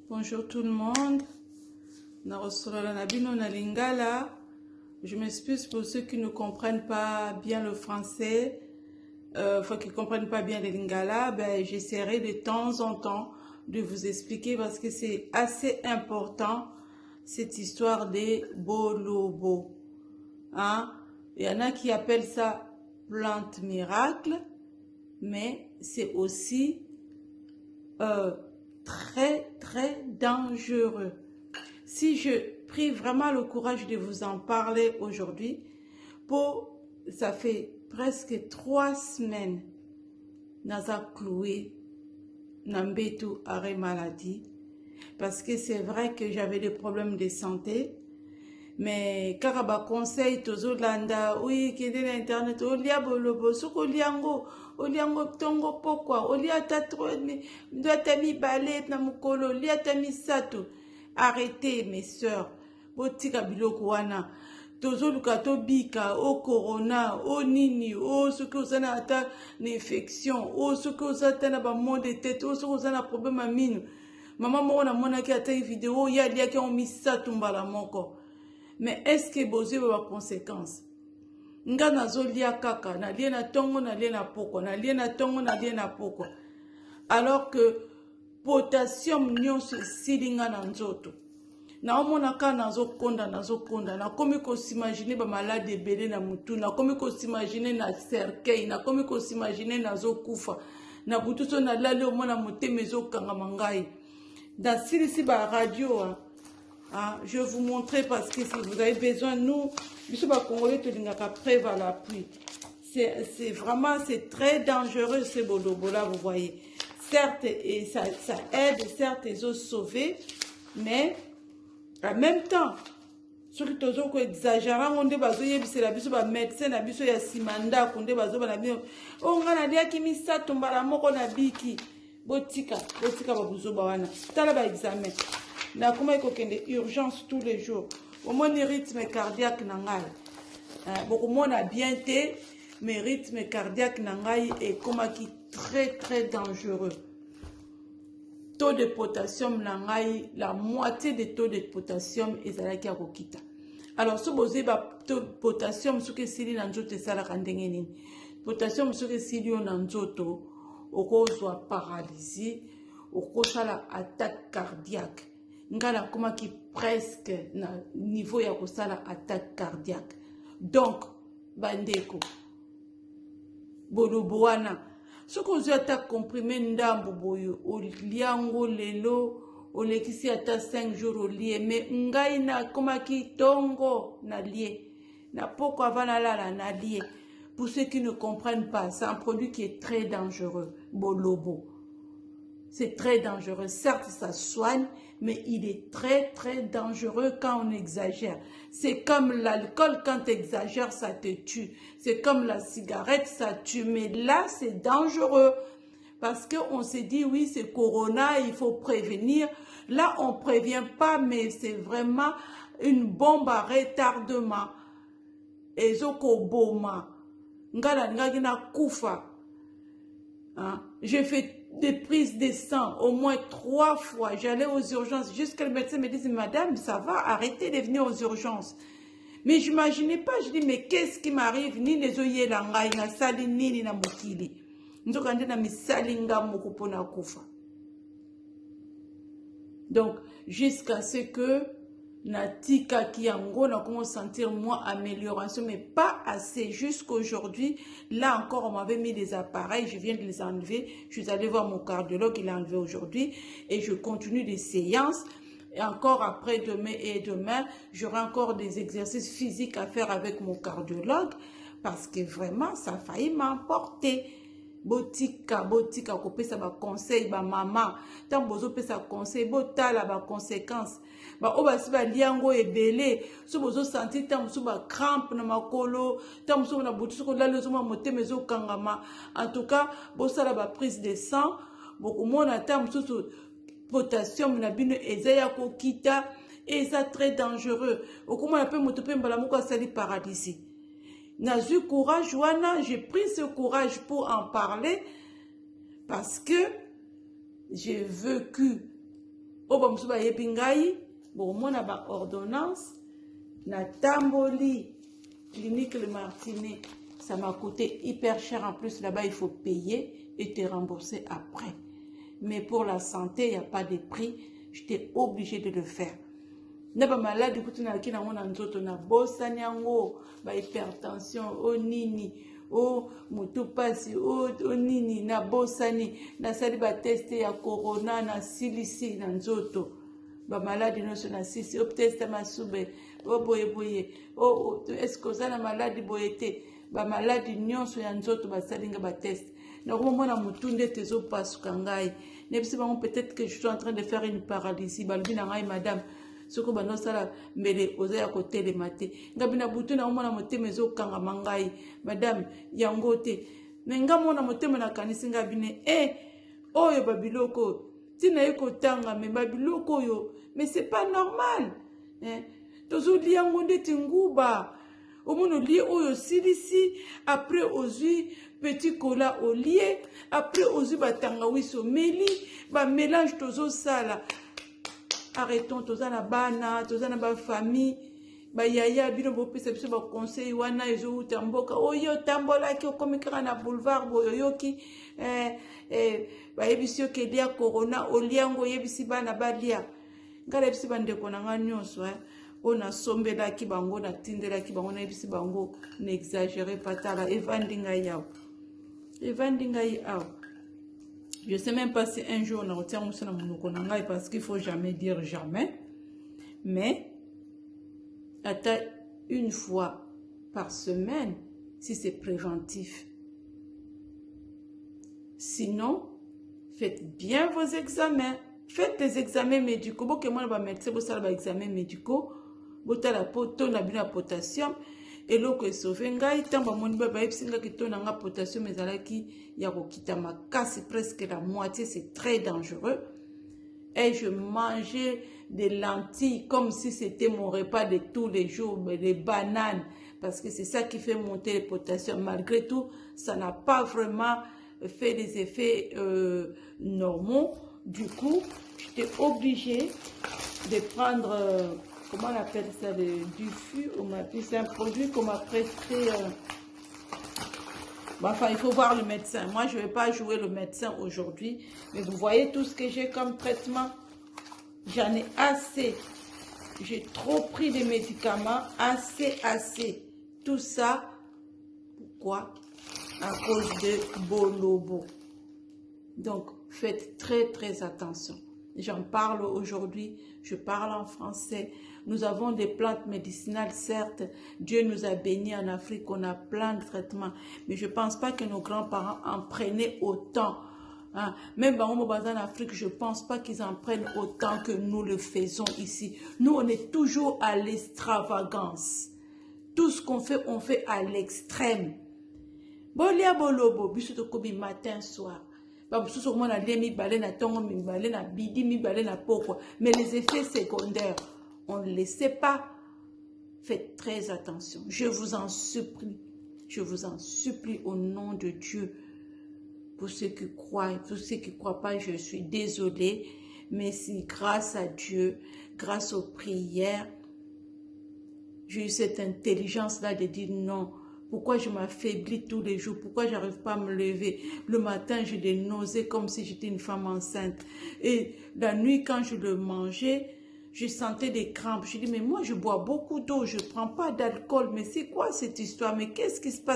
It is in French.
Bonjour tout le monde. Na lingala. Je m'excuse pour ceux qui ne comprennent pas bien le français, qui ne comprennent pas bien le lingala. Ben, j'essaierai de temps en temps de vous expliquer parce que c'est assez important cette histoire des bolobo. Hein? Il y en a qui appellent ça plante miracle, mais c'est aussi très dangereux. Si je pris vraiment le courage de vous en parler aujourd'hui, ça fait presque 3 semaines naza cloué nambetu arrêt maladie parce que c'est vrai que j'avais des problèmes de santé. Mais karaba conseil tozolanda oui kende na internet olia bolobo soko oliango tongo pokwa olia tatro doit tami balé na mukolo olia tami sato. Arrêtez mes sœurs botika biloko wana tozoluka tobika o corona o nini o soki ozana ata na infection o soki ozata na ba maux de tête o soki ozana problème ya mino mama moko namonaki ata vidéo ya aliaki yango misato mbala moko. Mais est-ce que bozo ba conséquence? Nga nazolia kaka, nalie na tongo, nalie na poko, nalie na tongo, nalie na poko. Alors que potassium nyonso silinga na nzoto. Na omona ka nazokonda, na komi ko s'imaginer ba malade ebele na mutu, na komi ko s'imaginer na cercueil, na komi ko s'imaginer na zokufa. Na butu so na lale omona motema ezokanga mangai. Da silisi ba radio hein. Ah, je vais vous montrer parce que si vous avez besoin, nous, Congolais, à la pluie. C'est vraiment, c'est très dangereux ce bolobo là, vous voyez. Certes, et ça aide, certes, les os sauvés, mais en même temps, ceux qui ont exagéré, on dit c'est la biso ba médecin, la biso ya simanda, on dit bazo ba bien. On a dit qui mis ça tomba la moko na biki. Botika ba buzo ba wana. Tala ba examen. Na kuma iko kende urgence tous les jours. Au moins rythme cardiaque nangai. Beaucoup moins a bien été, mais rythme cardiaque nangai est comme qui très dangereux. Taux de potassium nangai, la moitié des taux de potassium est à la kokita. Alors ce bosé ba potassium ce que sili nanzoto sala kandenge nini. Potassium ce que sili nanzoto oko soit paralysé, oko sala attaque cardiaque. Ngala kuma qui presque na niveau ya kosala attaque cardiaque. Donc bandeko boloboana ce qu'on a attaque comprimé ndambo boyo oliango lelo olekisi ata 5 jours olie mais ngai na kuma ki tongo na lie na poko avana lala na lie. Pour ceux qui ne comprennent pas, c'est un produit qui est très dangereux, bolobo. C'est très dangereux. Certes, ça soigne, mais il est très dangereux quand on exagère. C'est comme l'alcool, quand tu exagères, ça te tue. C'est comme la cigarette, ça tue. Mais là, c'est dangereux. Parce qu'on s'est dit, oui, c'est corona, il faut prévenir. Là, on ne prévient pas, mais c'est vraiment une bombe à retardement. Ezoko boma. Ngala ngagina kufa. J'ai fait des prises de sang au moins 3 fois. J'allais aux urgences jusqu'à le médecin me dise, madame, ça va, arrêtez de venir aux urgences. Mais je n'imaginais pas, je dis, mais qu'est-ce qui m'arrive? Ni les oye langai, na sali nini na mukili. Nzokande na misali nga mukupo na kufa. Donc, jusqu'à ce que natika kiango na comment sentir moi amélioration, mais pas assez jusqu'aujourd'hui. Là encore, on m'avait mis des appareils, je viens de les enlever. Je suis allée voir mon cardiologue, il a enlevé aujourd'hui. Et je continue des séances. Et encore après demain, j'aurai encore des exercices physiques à faire avec mon cardiologue. Parce que vraiment, ça a failli m'emporter. Botika, kopesa ba conseil, ba maman. Tant bozo pesa conseil, botala ba conséquences. Ba oba si ba liango ebele. So bozo sentir tant so ba crampe na makolo. Tant so na botu so la lezo mote mezo kangama. En tout cas, bosala ba prise de sang. Beaucoup mona tant so potassium na bino ezaya ko kita. Et ça très dangereux. Okuma na pe motope mbala moko sali paralysie. J'ai courage, j'ai pris ce courage pour en parler parce que j'ai vécu O ba musu ba yebi ngai, bo mona ba ordonnance, na tamboli, clinique Le Martinet, ça m'a coûté hyper cher. En plus, là-bas, il faut payer et te rembourser après. Mais pour la santé, il n'y a pas de prix. J'étais obligée de le faire. Na ba malade kutu na kina mona nzoto na bosa nyango, ba hypertension, o nini, o mutu pasi, o nini na bosa ni, na sali ba teste ya corona na silisi na nzoto. Ba malade no so na sisi, o teste masube, o boye boye, o est-ce que ça na malade boyete, ba malade nyonso ya nzoto ba salinga ba teste. Na ko mona mutu ndete zo pasuka ngai. Nebisi bango peut-être que je suis en train de faire une paralysie, ba lubina ngai madame. Soko bano sala mbele oza ya kote le mate ngabina butu na umona motema ezokanga mangai madame yango te me ngamona motema na kanisi ngabine oyo babiloko tina ekotanga me babiloko yo mais c'est pas normal tozo liango ndeti nguba omono lié oyo silisi après ozui petit cola au lié après ozui batanga wiso meli ba mélange tozo sala. Arrêtons, tous na bana, tous na ba famille, ba yaya bino bo pesa biso ba conseil wana ezo utamboka oyo tambola ki okomika na boulevard boyoyoki ba yebisio ke dia corona oliango yebisi bana balia ngala yebisi bandeko na nganyonso ona sombela ki bango na tindela ki bango na yebisi bango n'exagérez pas tala evandinga yao je ne sais même pas si un jour on a retenu ça dans mon conangai parce qu'il ne faut jamais dire jamais. Mais, attends une fois par semaine si c'est préventif. Sinon, faites bien vos examens. Faites des examens médicaux. Bon, que moi, je vais mettre des examens médicaux. Bon, tu as la potassium. Et l'eau que sauvé ngai tamba moni baba epsinga kitona nga potassium ezalaki ya kokita makasi presque la moitié, c'est très dangereux. Et je mangeais des lentilles comme si c'était mon repas de tous les jours, mais des bananes parce que c'est ça qui fait monter le potassium. Malgré tout, ça n'a pas vraiment fait des effets normaux. Du coup, j'étais obligée de prendre comment on appelle ça, du fût, c'est un produit qu'on m'a presté. Enfin, il faut voir le médecin. Moi, je ne vais pas jouer le médecin aujourd'hui. Mais vous voyez tout ce que j'ai comme traitement. J'en ai assez. J'ai trop pris de médicaments. Assez. Tout ça, pourquoi? À cause de Bolobo. Donc, faites très attention. J'en parle aujourd'hui. Je parle en français. Nous avons des plantes médicinales, certes. Dieu nous a bénis en Afrique, on a plein de traitements. Mais je ne pense pas que nos grands-parents en prenaient autant. Hein. Même en Afrique, je ne pense pas qu'ils en prennent autant que nous le faisons ici. Nous, on est toujours à l'extravagance. Tout ce qu'on fait, on fait à l'extrême. Bolia bolobo, biso kobi matin, soir. Mais les effets secondaires, on ne les sait pas. Faites très attention. Je vous en supplie. Je vous en supplie au nom de Dieu. Pour ceux qui croient, pour ceux qui ne croient pas, je suis désolée. Mais si grâce à Dieu, grâce aux prières, j'ai eu cette intelligence-là de dire non. Pourquoi je m'affaiblis tous les jours? Pourquoi je n'arrive pas à me lever? Le matin, j'ai des nausées comme si j'étais une femme enceinte. Et la nuit, quand je le mangeais, je sentais des crampes. Je dis, mais moi, je bois beaucoup d'eau, je ne prends pas d'alcool. Mais c'est quoi cette histoire? Mais qu'est-ce qui se passe?